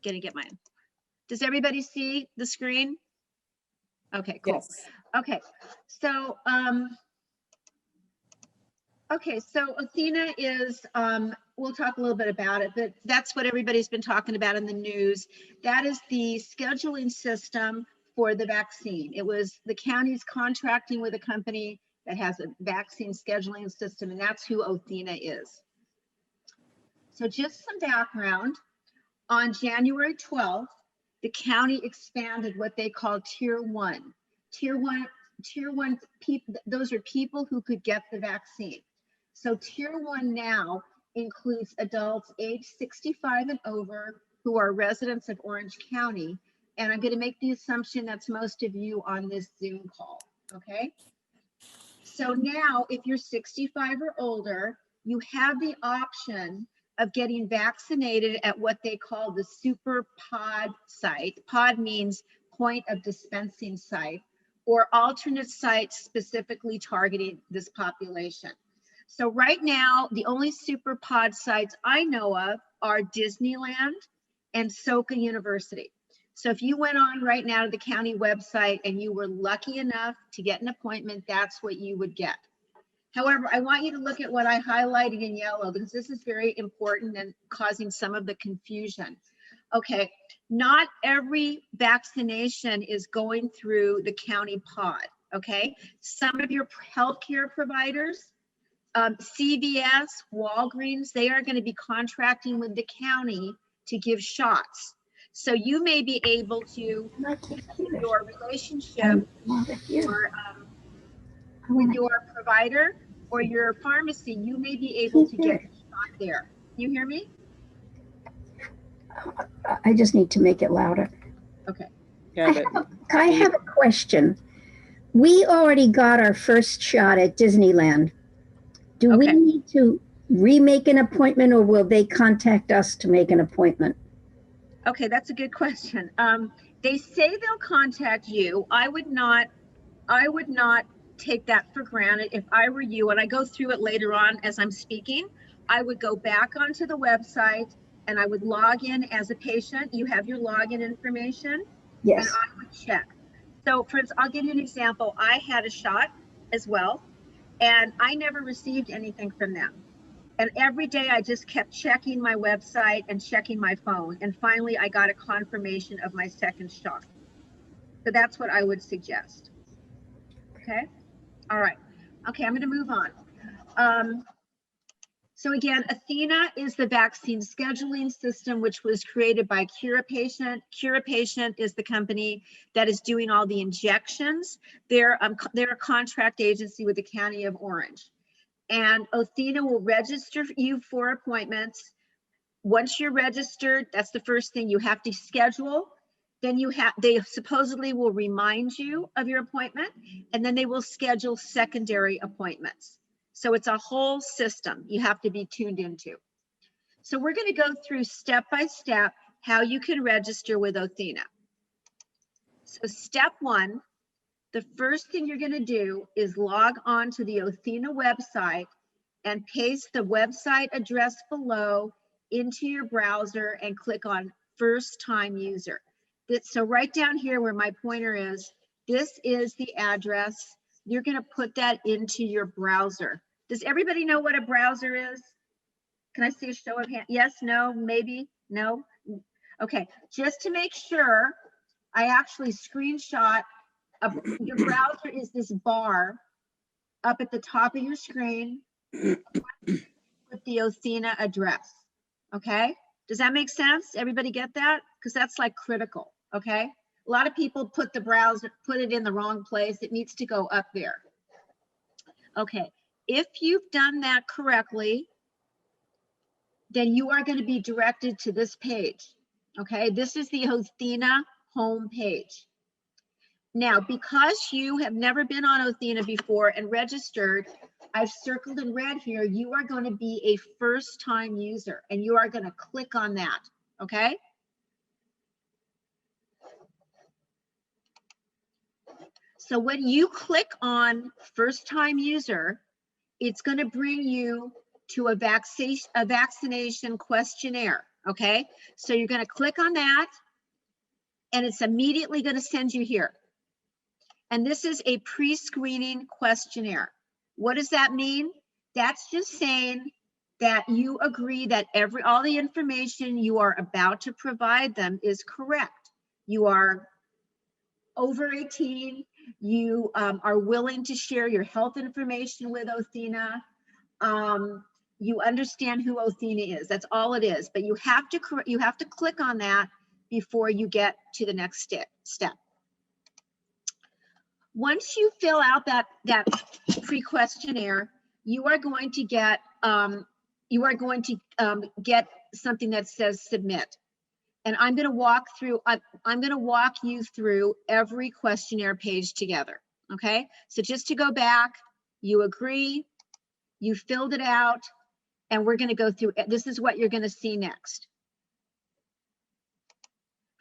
gonna get mine. Does everybody see the screen? Okay, cool. Yes. Okay, so Athena is, we'll talk a little bit about it, but that's what everybody's been talking about in the news. That is the scheduling system for the vaccine. It was the county's contracting with a company that has a vaccine scheduling system, and that's who Othena is. So just some background. On January 12th, the county expanded what they call Tier 1. Tier 1 people, those are people who could get the vaccine. So Tier 1 now includes adults age 65 and over who are residents of Orange County. And I'm going to make the assumption that's most of you on this Zoom call, okay? So now if you're 65 or older, you have the option of getting vaccinated at what they call the super pod site. Pod means point of dispensing site, or alternate sites specifically targeting this population. So right now, the only super pod sites I know of are Disneyland and Soka University. So if you went on right now to the county website and you were lucky enough to get an appointment, that's what you would get. However, I want you to look at what I highlighted in yellow because this is very important and causing some of the confusion. Okay, not every vaccination is going through the county pod, okay? Some of your healthcare providers, CVS, Walgreens, they are going to be contracting with the county to give shots. So you may be able to, your relationship with your provider or your pharmacy, you may be able to get a shot there. You hear me? I just need to make it louder. Okay. I have a question. We already got our first shot at Disneyland. Do we need to remake an appointment, or will they contact us to make an appointment? Okay, that's a good question. They say they'll contact you. I would not take that for granted. If I were you, and I go through it later on as I'm speaking, I would go back onto the website and I would log in as a patient. You have your login information. Yes. And I would check. So for instance, I'll give you an example. I had a shot as well, and I never received anything from them. And every day I just kept checking my website and checking my phone. And finally I got a confirmation of my second shot. So that's what I would suggest. Okay. All right. Okay, I'm going to move on. So again, Athena is the vaccine scheduling system, which was created by CuraPatient. CuraPatient is the company that is doing all the injections. They're a contract agency with the County of Orange. And Othena will register you for appointments. Once you're registered, that's the first thing you have to schedule. Then they supposedly will remind you of your appointment, and then they will schedule secondary appointments. So it's a whole system you have to be tuned into. So we're going to go through step by step how you can register with Othena. So step one, the first thing you're going to do is log on to the Othena website and paste the website address below into your browser and click on first time user. So right down here where my pointer is, this is the address. You're going to put that into your browser. Does everybody know what a browser is? Can I see a show of hands? Yes, no, maybe, no? Okay, just to make sure, I actually screenshot. Your browser is this bar up at the top of your screen with the Othena address, okay? Does that make sense? Everybody get that? Because that's like critical, okay? A lot of people put it in the wrong place. It needs to go up there. Okay, if you've done that correctly, then you are going to be directed to this page, okay? This is the Othena home page. Now, because you have never been on Othena before and registered, I've circled in red here, you are going to be a first-time user, and you are going to click on that, okay? So when you click on first-time user, it's going to bring you to a vaccination questionnaire. Okay, so you're going to click on that and it's immediately going to send you here. And this is a pre-screening questionnaire. What does that mean? That's just saying that you agree that all the information you are about to provide them is correct. You are over 18, you are willing to share your health information with Othena. You understand who Othena is. That's all it is. But you have to click on that before you get to the next step. Once you fill out that pre-questionnaire, you are going to get something that says submit. And I'm going to walk you through every questionnaire page together. Okay, so just to go back, you agree, you filled it out, and we're going to go through. This is what you're going to see next.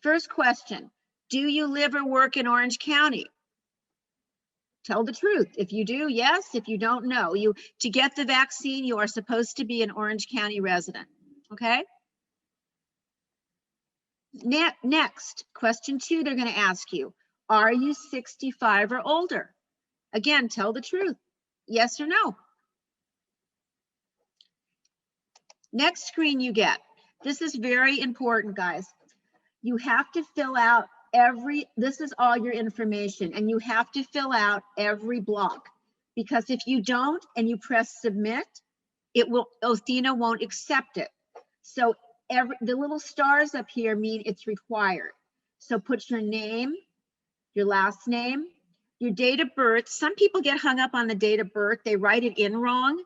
First question: do you live or work in Orange County? Tell the truth. If you do, yes. If you don't, no. To get the vaccine, you are supposed to be an Orange County resident. Okay. Next, question 2, they're going to ask you, are you 65 or older? Again, tell the truth. Yes or no. Next screen you get. This is very important, guys. You have to fill out this is all your information, and you have to fill out every block, because if you don't and you press submit, Othena won't accept it. So the little stars up here mean it's required. So put your name, your last name, your date of birth. Some people get hung up on the date of birth. They write it in wrong.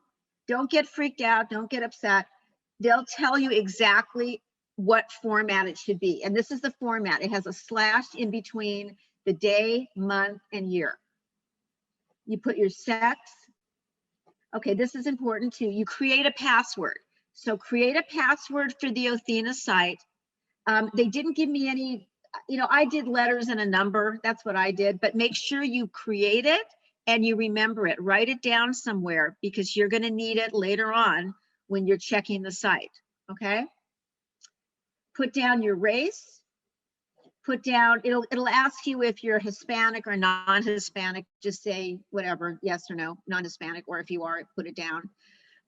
Don't get freaked out. Don't get upset. They'll tell you exactly what format it should be. And this is the format. It has a slash in between the day, month, and year. You put your sex. Okay, this is important too. You create a password. So create a password for the Othena site. They didn't give me any, I did letters and a number. That's what I did. But make sure you create it and you remember it. Write it down somewhere, because you're going to need it later on when you're checking the site. Okay. Put down your race. Put down, it'll ask you if you're Hispanic or non-Hispanic. Just say whatever, yes or no, non-Hispanic, or if you are, put it down.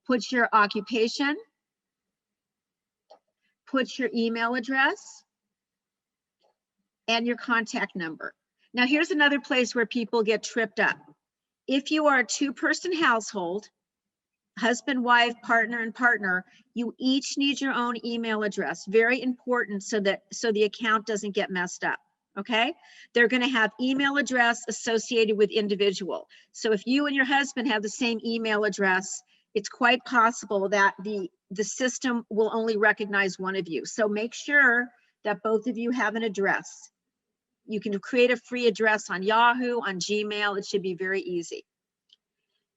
Put your occupation. Put your email address and your contact number. Now, here's another place where people get tripped up. If you are a 2-person household, husband, wife, partner, and partner, you each need your own email address. Very important, so the account doesn't get messed up. Okay, they're going to have email address associated with individual. So if you and your husband have the same email address, it's quite possible that the system will only recognize one of you. So make sure that both of you have an address. You can create a free address on Yahoo, on Gmail. It should be very easy.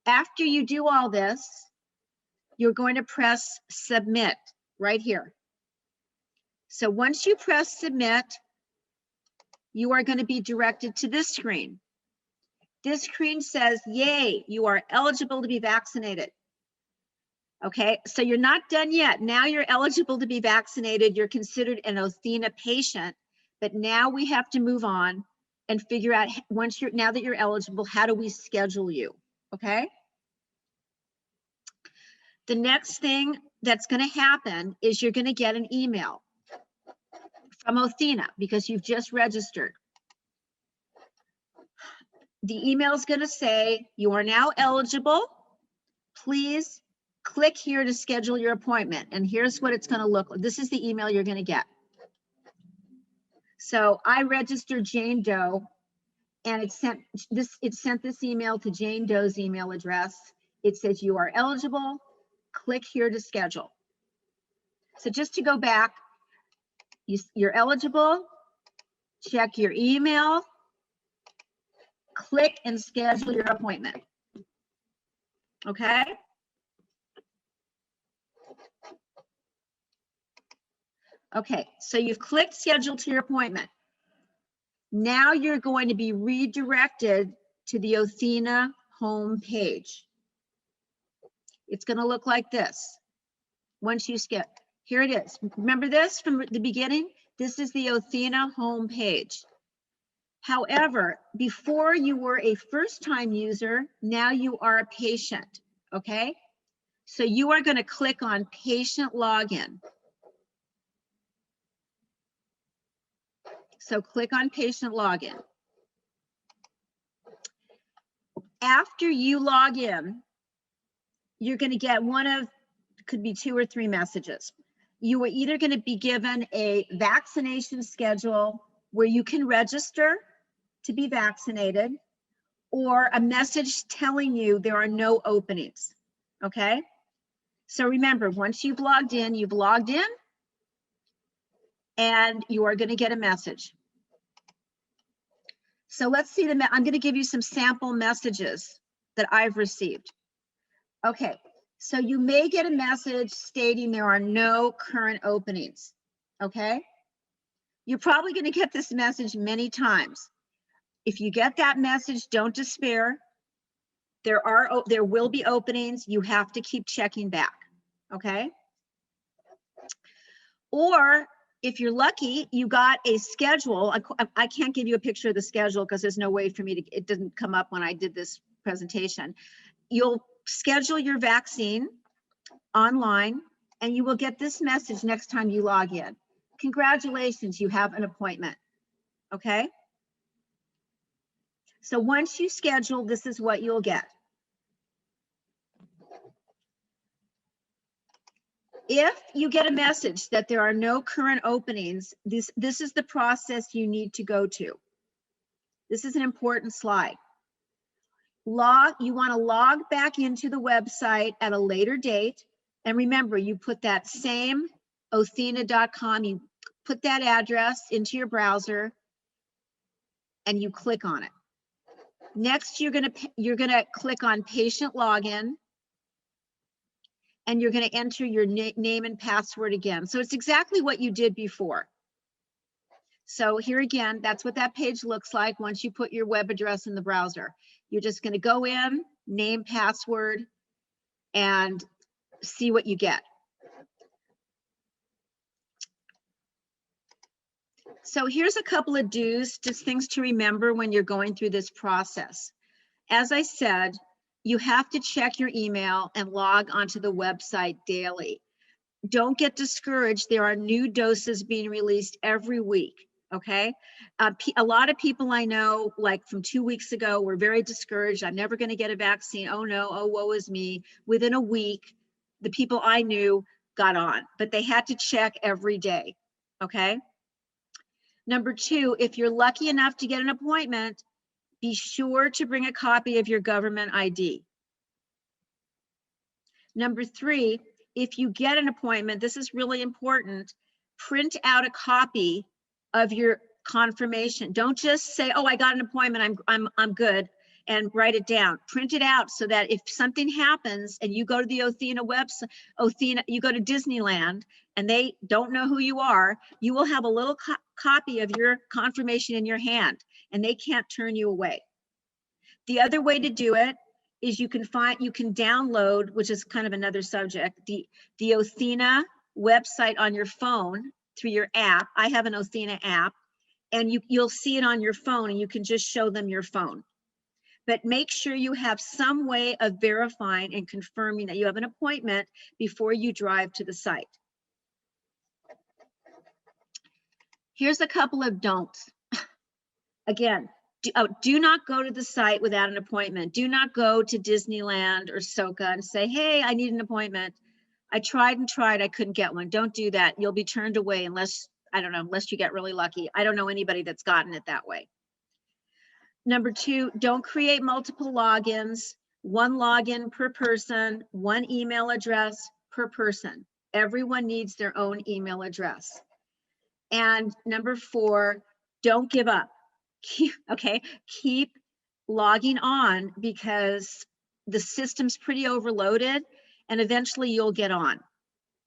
After you do all this, you're going to press submit right here. So once you press submit, you are going to be directed to this screen. This screen says, yay, you are eligible to be vaccinated. Okay, so you're not done yet. Now you're eligible to be vaccinated. You're considered an Othena patient, but now we have to move on and figure out, now that you're eligible, how do we schedule you? Okay. The next thing that's going to happen is you're going to get an email from Othena because you've just registered. The email is going to say, you are now eligible. Please click here to schedule your appointment. And here's what it's going to look like. This is the email you're going to get. So I registered Jane Doe, and it sent this email to Jane Doe's email address. It says you are eligible. Click here to schedule. So just to go back, you're eligible. Check your email. Click and schedule your appointment. Okay. Okay, so you've clicked schedule to your appointment. Now you're going to be redirected to the Othena home page. It's going to look like this. Once you Here it is. Remember this from the beginning? This is the Othena homepage. However, before you were a first-time user, now you are a patient, okay? So you are going to click on patient login. So click on patient login. After you log in, you're going to get one of, could be 2 or 3 messages. You are either going to be given a vaccination schedule where you can register to be vaccinated, or a message telling you there are no openings, okay? So remember, once you've logged in, and you are going to get a message. So let's see I'm going to give you some sample messages that I've received. Okay, so you may get a message stating there are no current openings, okay? You're probably going to get this message many times. If you get that message, don't despair. There will be openings. You have to keep checking back, okay? Or if you're lucky, you got a schedule. I can't give you a picture of the schedule because there's no way for me to, it didn't come up when I did this presentation. You'll schedule your vaccine online and you will get this message next time you log in. Congratulations, you have an appointment, okay? So once you schedule, this is what you'll get. If you get a message that there are no current openings, this is the process you need to go to. This is an important slide. You want to log back into the website at a later date. And remember, you put that same Othena.com, you put that address into your browser and you click on it. Next, you're gonna click on patient login and you're gonna enter your name and password again. So it's exactly what you did before. So here again, that's what that page looks like once you put your web address in the browser. You're just gonna go in, name, password, and see what you get. So here's a couple of do's, just things to remember when you're going through this process. As I said, you have to check your email and log onto the website daily. Don't get discouraged. There are new doses being released every week, okay? A lot of people I know, like from 2 weeks ago, were very discouraged. I'm never gonna get a vaccine. Oh no, oh woe is me. Within a week, the people I knew got on, but they had to check every day, okay? Number 2, if you're lucky enough to get an appointment, be sure to bring a copy of your government ID. Number 3, if you get an appointment, this is really important, print out a copy of your confirmation. Don't just say, oh, I got an appointment, I'm good, and write it down. Print it out so that if something happens and you go to the Othena website, you go to Disneyland and they don't know who you are, you will have a little copy of your confirmation in your hand and they can't turn you away. The other way to do it is you can download, which is kind of another subject, the Othena website on your phone through your app. I have an Othena app, and you'll see it on your phone and you can just show them your phone. But make sure you have some way of verifying and confirming that you have an appointment before you drive to the site. Here's a couple of don'ts. Again, do not go to the site without an appointment. Do not go to Disneyland or Soka and say, hey, I need an appointment. I tried and tried, I couldn't get one. Don't do that. You'll be turned away unless, I don't know, unless you get really lucky. I don't know anybody that's gotten it that way. Number 2, don't create multiple logins. 1 login per person, 1 email address per person. Everyone needs their own email address. And number 4, don't give up. Keep logging on because the system's pretty overloaded and eventually you'll get on,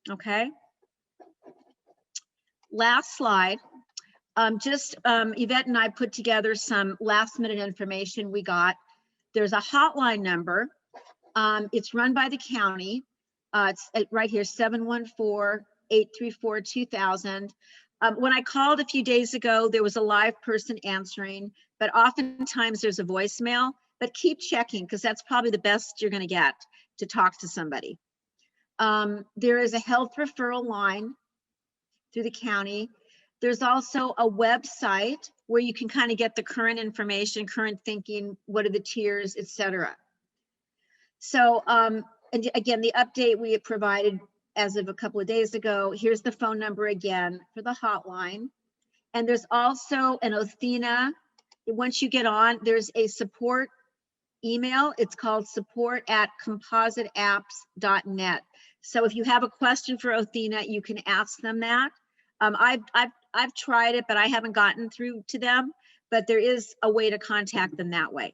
okay? Last slide. Yvette and I put together some last minute information we got. There's a hotline number. It's run by the county. It's right here, 834-2000. When I called a few days ago, there was a live person answering, but oftentimes there's a voicemail. But keep checking, because that's probably the best you're going to get to talk to somebody. There is a health referral line through the county. There's also a website where you can kind of get the current information, current thinking, what are the tiers, etc. So, and again, the update we had provided as of a couple of days ago. Here's the phone number again for the hotline. And there's also an Othena. Once you get on, there's a support email. It's called support@compositeapps.net. So if you have a question for Othena, you can ask them that. I've tried it, but I haven't gotten through to them. But there is a way to contact them that way.